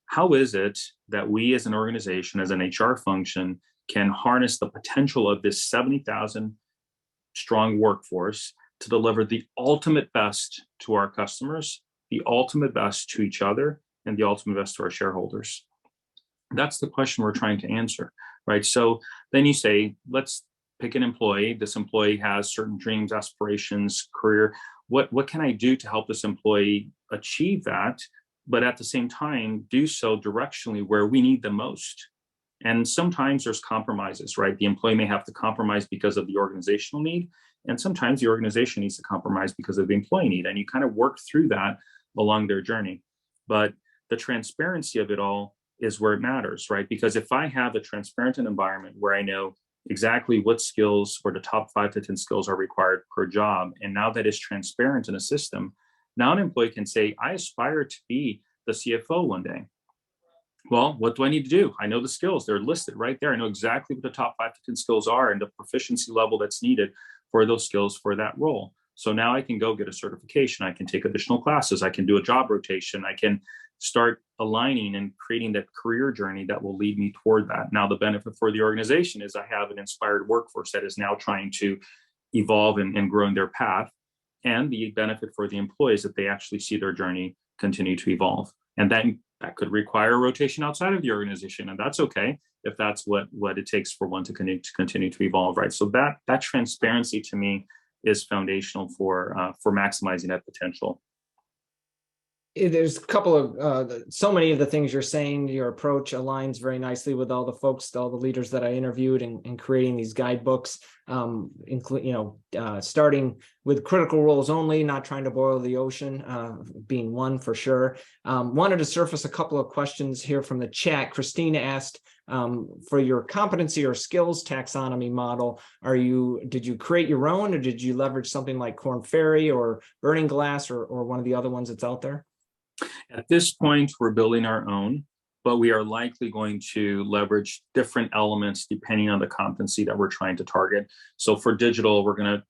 How is it that we as an organization, as an HR function, can harness the potential of this 70,000 strong workforce to deliver the ultimate best to our customers, the ultimate best to each other, and the ultimate best to our shareholders? That's the question we're trying to answer, right? So then you say, let's pick an employee. This employee has certain dreams, aspirations, career. What can I do to help this employee achieve that, but at the same time, do so directionally where we need them most? And sometimes there's compromises, right? The employee may have to compromise because of the organizational need. And sometimes the organization needs to compromise because of the employee need. And you kind of work through that along their journey. But the transparency of it all is where it matters, right? Because if I have a transparent environment where I know exactly what skills or the top 5 to 10 skills are required per job, and now that is transparent in a system, now an employee can say, I aspire to be the CFO one day. Well, what do I need to do? I know the skills, they're listed right there. I know exactly what the top 5 to 10 skills are and the proficiency level that's needed for those skills for that role. So now I can go get a certification. I can take additional classes. I can do a job rotation. I can start aligning and creating that career journey that will lead me toward that. Now, the benefit for the organization is I have an inspired workforce that is now trying to evolve and grow in their path. And the benefit for the employees that they actually see their journey continue to evolve. And that could require rotation outside of the organization. And that's okay if that's what it takes for one to continue to evolve, right? So that transparency to me is foundational for maximizing that potential. There's a couple of so many of the things you're saying. Your approach aligns very nicely with all the folks, all the leaders that I interviewed in creating these guidebooks, starting with critical roles only, not trying to boil the ocean, being one for sure. Wanted to surface a couple of questions here from the chat. Christina asked, for your competency or skills taxonomy model, did you create your own, or did you leverage something like Korn Ferry or Burning Glass or one of the other ones that's out there? At this point, we're building our own, but we are likely going to leverage different elements depending on the competency that we're trying to target. So for digital, we're going to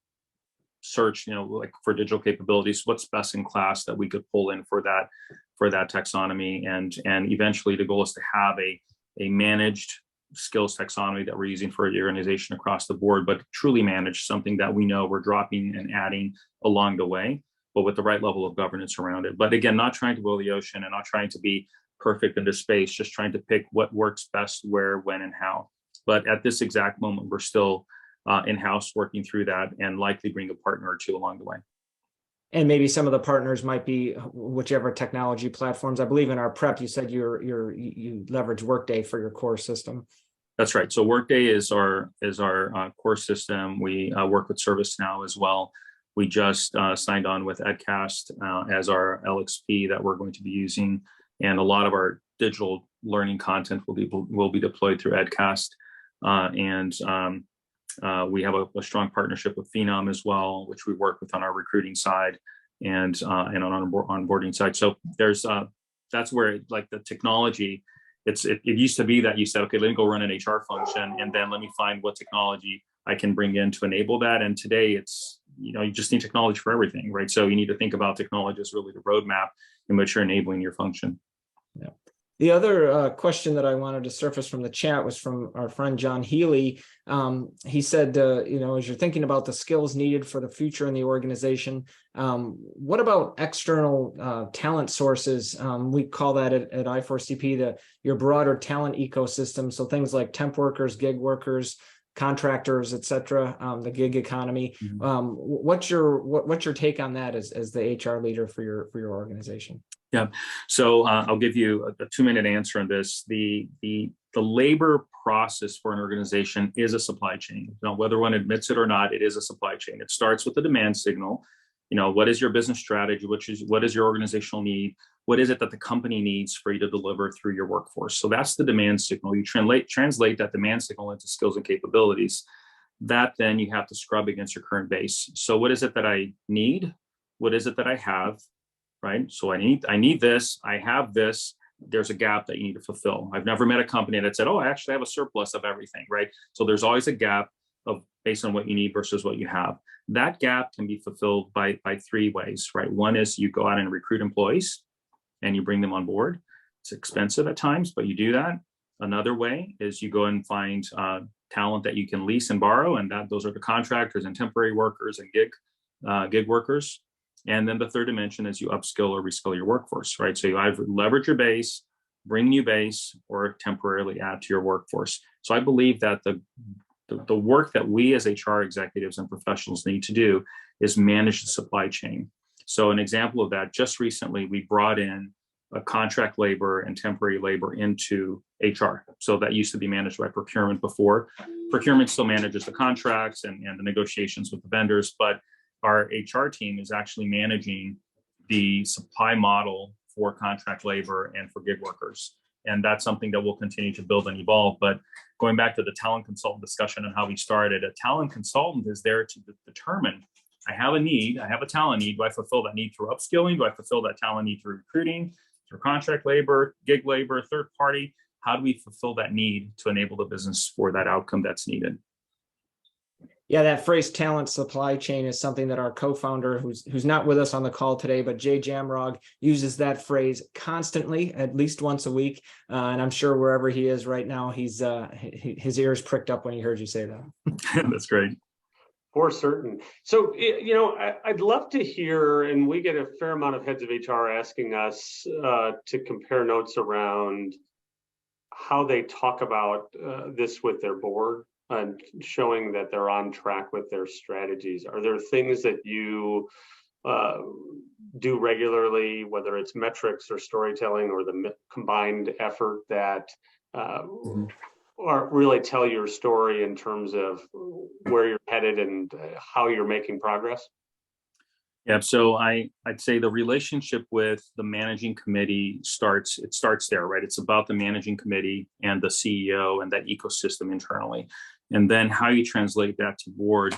search, like for digital capabilities, what's best in class that we could pull in for that taxonomy. And eventually the goal is to have a managed skills taxonomy that we're using for the organization across the board, but truly managed, something that we know we're dropping and adding along the way, but with the right level of governance around it. But again, not trying to boil the ocean and not trying to be perfect in this space, just trying to pick what works best, where, when, and how. But at this exact moment, we're still in-house working through that and likely bring a partner or two along the way. And maybe some of the partners might be whichever technology platforms. I believe in our prep, you said you leverage Workday for your core system. That's right. So Workday is our core system. We work with ServiceNow as well. We just signed on with Edcast as our LXP that we're going to be using, and a lot of our digital learning content will be deployed through Edcast. We have a strong partnership with Phenom as well, which we work with on our recruiting side and on our onboarding side. So there's that's where like the technology. It used to be that you said, okay, let me go run an HR function, and then let me find what technology I can bring in to enable that. And today it's, you just need technology for everything, right? So you need to think about technology as really the roadmap in which you're enabling your function. Yeah. The other question that I wanted to surface from the chat was from our friend John Healy. He said, as you're thinking about the skills needed for the future in the organization, what about external talent sources? We call that at I4CP your broader talent ecosystem. So things like temp workers, gig workers, contractors, et cetera, the gig economy. Mm-hmm. What's your take on that as the HR leader for your organization? Yeah, so I'll give you a 2-minute answer on this. The labor process for an organization is a supply chain. Whether one admits it or not, it is a supply chain. It starts with the demand signal. What is your business strategy? What is your organizational need? What is it that the company needs for you to deliver through your workforce? So that's the demand signal. You translate that demand signal into skills and capabilities. That then you have to scrub against your current base. So what is it that I need? What is it that I have? Right? So I need this, I have this, there's a gap that you need to fulfill. I've never met a company that said, oh, I actually have a surplus of everything, right? So there's always a gap based on what you need versus what you have. That gap can be fulfilled by 3 ways, right? One is you go out and recruit employees and you bring them on board. It's expensive at times, but you do that. Another way is you go and find talent that you can lease and borrow, and those are the contractors and temporary workers and gig workers. And then the third dimension is you upskill or reskill your workforce, right? So you either leverage your base, bring new base, or temporarily add to your workforce. So I believe that the work that we as HR executives and professionals need to do is manage the supply chain. So an example of that, just recently, we brought in a contract labor and temporary labor into HR. So that used to be managed by procurement before. Procurement still manages the contracts and the negotiations with the vendors, but our HR team is actually managing the supply model for contract labor and for gig workers. And that's something that we'll continue to build and evolve. But going back to the talent consultant discussion and how we started, a talent consultant is there to determine, I have a need, I have a talent need. Do I fulfill that need through upskilling? Do I fulfill that talent need through recruiting, through contract labor, gig labor, third party? How do we fulfill that need to enable the business for that outcome that's needed? Yeah, that phrase talent supply chain is something that our co-founder, who's not with us on the call today, but Jay Jamrog, uses that phrase constantly, at least once a week. And I'm sure wherever he is right now, his ears pricked up when he heard you say that. That's great. For certain. So, I'd love to hear, and we get a fair amount of heads of HR asking us to compare notes around how they talk about this with their board and showing that they're on track with their strategies. Are there things that you do regularly, whether it's metrics or storytelling or the combined effort that or really tell your story in terms of where you're headed and how you're making progress? Yeah, so I'd say the relationship with the managing committee starts there, right? It's about the managing committee and the CEO and that ecosystem internally. And then how you translate that to board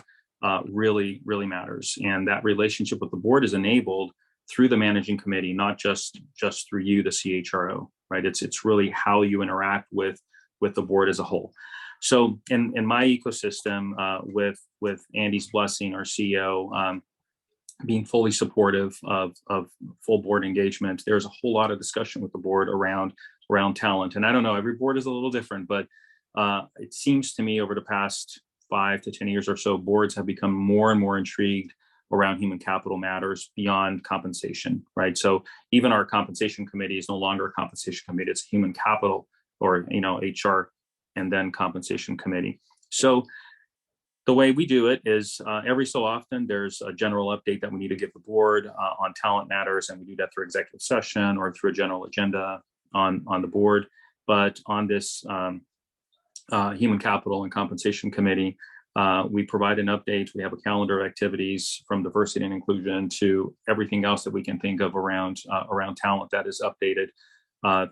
really matters. And that relationship with the board is enabled through the managing committee, not just through you, the CHRO, right? It's really how you interact with the board as a whole. So in my ecosystem, with Andy's blessing, our CEO, being fully supportive of full board engagement, there's a whole lot of discussion with the board around talent. And I don't know, every board is a little different, but it seems to me over the past 5 to 10 years or so, boards have become more and more intrigued around human capital matters beyond compensation, right? So even our compensation committee is no longer a compensation committee, it's human capital, or HR, and then compensation committee. So the way we do it is every so often there's a general update that we need to give the board on talent matters, and we do that through executive session or through a general agenda on the board. But on this human capital and compensation committee, we provide an update. We have a calendar of activities from diversity and inclusion to everything else that we can think of around talent that is updated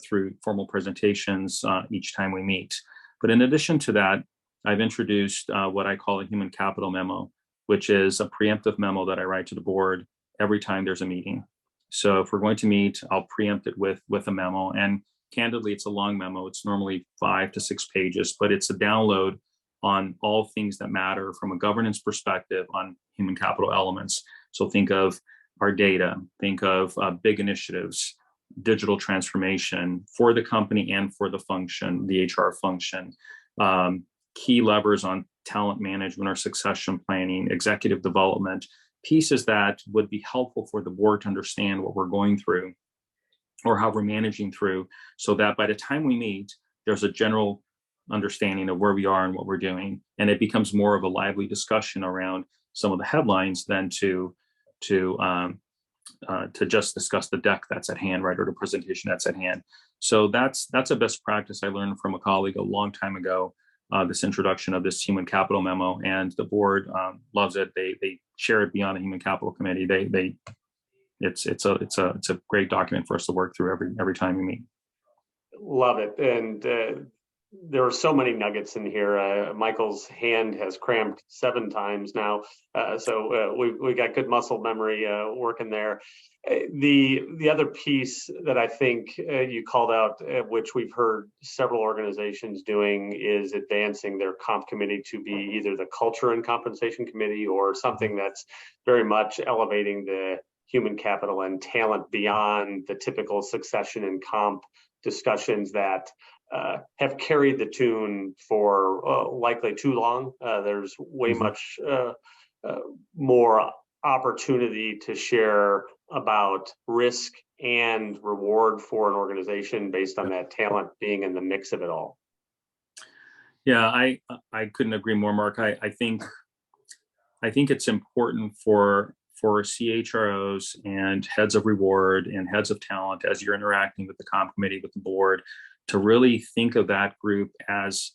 through formal presentations each time we meet. But in addition to that, I've introduced what I call a human capital memo, which is a preemptive memo that I write to the board every time there's a meeting. So if we're going to meet, I'll preempt it with a memo. And candidly, it's a long memo. It's normally 5 to 6 pages, but it's a download on all things that matter from a governance perspective on human capital elements. So think of our data, think of big initiatives, digital transformation for the company and for the function, the HR function, key levers on talent management or succession planning, executive development, pieces that would be helpful for the board to understand what we're going through or how we're managing through, so that by the time we meet, there's a general understanding of where we are and what we're doing. And it becomes more of a lively discussion around some of the headlines than to just discuss the deck that's at hand, right, or the presentation that's at hand. So that's a best practice I learned from a colleague a long time ago, this introduction of this human capital memo, and the board loves it. They share it beyond the human capital committee. It's a great document for us to work through every time we meet. Love it. And there are so many nuggets in here. Michael's hand has cramped 7 times now. So we got good muscle memory working there. The other piece that I think you called out, which we've heard several organizations doing, is advancing their comp committee to be either the culture and compensation committee or something that's very much elevating the human capital and talent beyond the typical succession and comp discussions that have carried the tune for likely too long. There's way much more opportunity to share about risk and reward for an organization based on that talent being in the mix of it all. Yeah, I couldn't agree more, Mark. I think it's important for CHROs and heads of reward and heads of talent, as you're interacting with the comp committee, with the board, to really think of that group as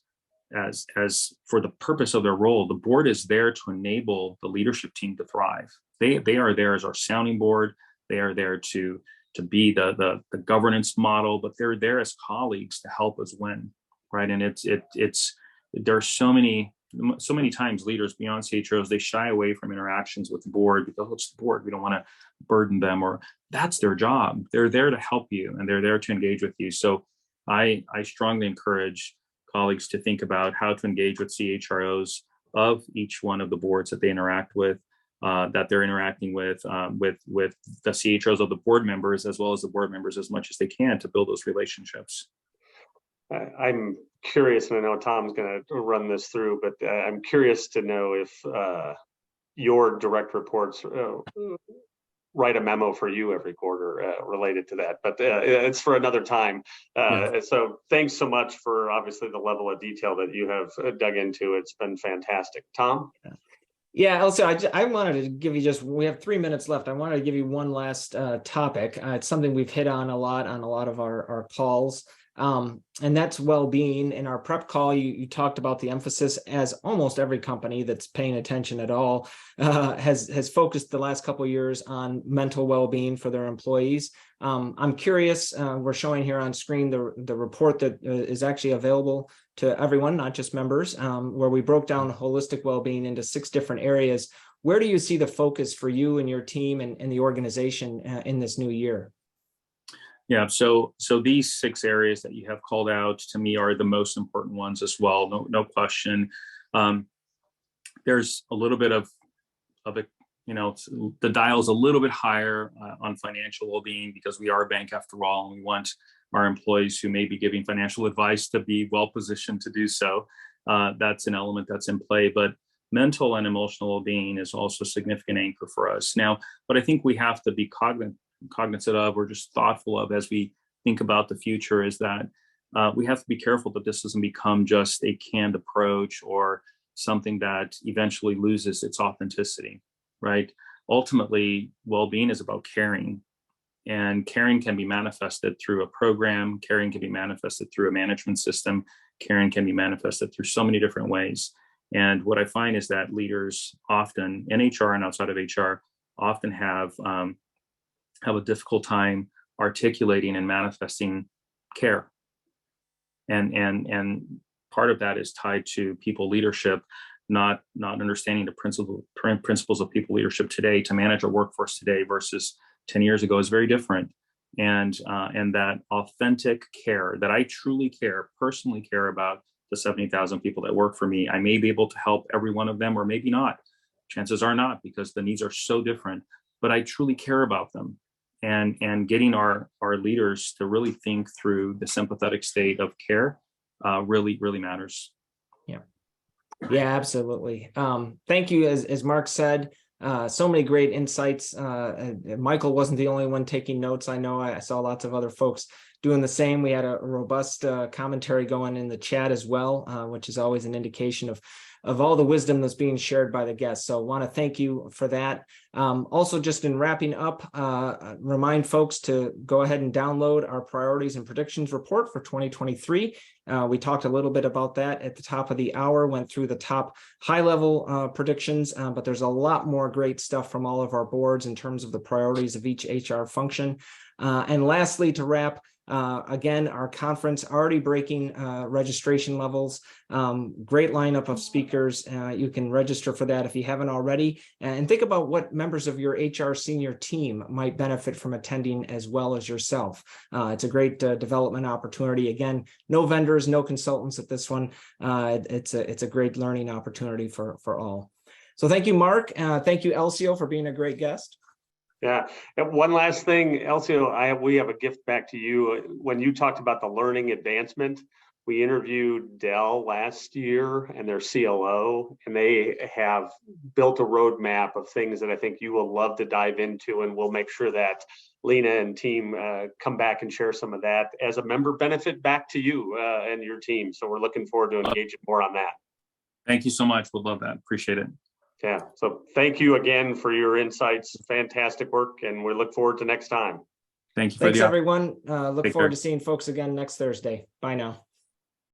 for the purpose of their role. The board is there to enable the leadership team to thrive. They are there as our sounding board. They are there to be the governance model, but they're there as colleagues to help us win, right? And there's so many times leaders beyond CHROs, they shy away from interactions with the board because it's the board. We don't want to burden them, or that's their job. They're there to help you and they're there to engage with you. So I strongly encourage colleagues to think about how to engage with CHROs of each one of the boards that they interact with, that they're interacting with the CHROs of the board members, as well as the board members, as much as they can to build those relationships. I'm curious, and I know Tom's going to run this through, but I'm curious to know if your direct reports write a memo for you every quarter related to that, but it's for another time. So thanks so much for obviously the level of detail that you have dug into. It's been fantastic. Tom? Yeah, Elcio, I wanted to give you we have 3 minutes left. I wanted to give you one last topic. It's something we've hit on a lot of our calls. And that's well-being. In our prep call, you talked about the emphasis, as almost every company that's paying attention at all has focused the last couple of years on mental well-being for their employees. I'm curious, we're showing here on screen the report that is actually available to everyone, not just members, where we broke down holistic well-being into 6 different areas. Where do you see the focus for you and your team and the organization in this new year? Yeah, so these 6 areas that you have called out to me are the most important ones as well. No question. There's a little bit of it, the dial's a little bit higher on financial well-being, because we are a bank after all, and we want our employees who may be giving financial advice to be well positioned to do so. That's an element that's in play, but mental and emotional well-being is also a significant anchor for us now. But I think we have to be cognizant of, or just thoughtful of, as we think about the future, is that we have to be careful that this doesn't become just a canned approach or something that eventually loses its authenticity, right? Ultimately, well-being is about caring, and caring can be manifested through a program. Caring can be manifested through a management system. Caring can be manifested through so many different ways. And what I find is that leaders often, in HR and outside of HR, often have a difficult time articulating and manifesting care. And part of that is tied to people leadership, not understanding the principles of people leadership today. To manage a workforce today versus 10 years ago is very different. And that authentic care, that I truly personally care about the 70,000 people that work for me. I may be able to help every one of them, or maybe not. Chances are not, because the needs are so different, but I truly care about them. And getting our leaders to really think through the sympathetic state of care really matters. Yeah, absolutely. Thank you. As Mark said, so many great insights. Michael wasn't the only one taking notes. I know I saw lots of other folks doing the same. We had a robust commentary going in the chat as well, which is always an indication of all the wisdom that's being shared by the guests. So I want to thank you for that. Also, just in wrapping up, remind folks to go ahead and download our priorities and predictions report for 2023. We talked a little bit about that at the top of the hour, went through the top high-level predictions, but there's a lot more great stuff from all of our boards in terms of the priorities of each HR function. And lastly, to wrap, again, our conference already breaking registration levels. Great lineup of speakers. You can register for that if you haven't already. And think about what members of your HR senior team might benefit from attending, as well as yourself. It's a great development opportunity. Again, no vendors, no consultants at this one. It's a great learning opportunity for all. So thank you, Mark. Thank you, Elcio, for being a great guest. Yeah. And one last thing, Elcio, we have a gift back to you. When you talked about the learning advancement, we interviewed Dell last year and their CLO, and they have built a roadmap of things that I think you will love to dive into, and we'll make sure that Lena and team come back and share some of that as a member benefit back to you and your team. So we're looking forward to engaging more on that. Thank you so much. We'll love that. Appreciate it. Yeah. So thank you again for your insights. Fantastic work. And we look forward to next time. Thank you. Thanks, everyone. Look forward to seeing folks again next Thursday. Bye now.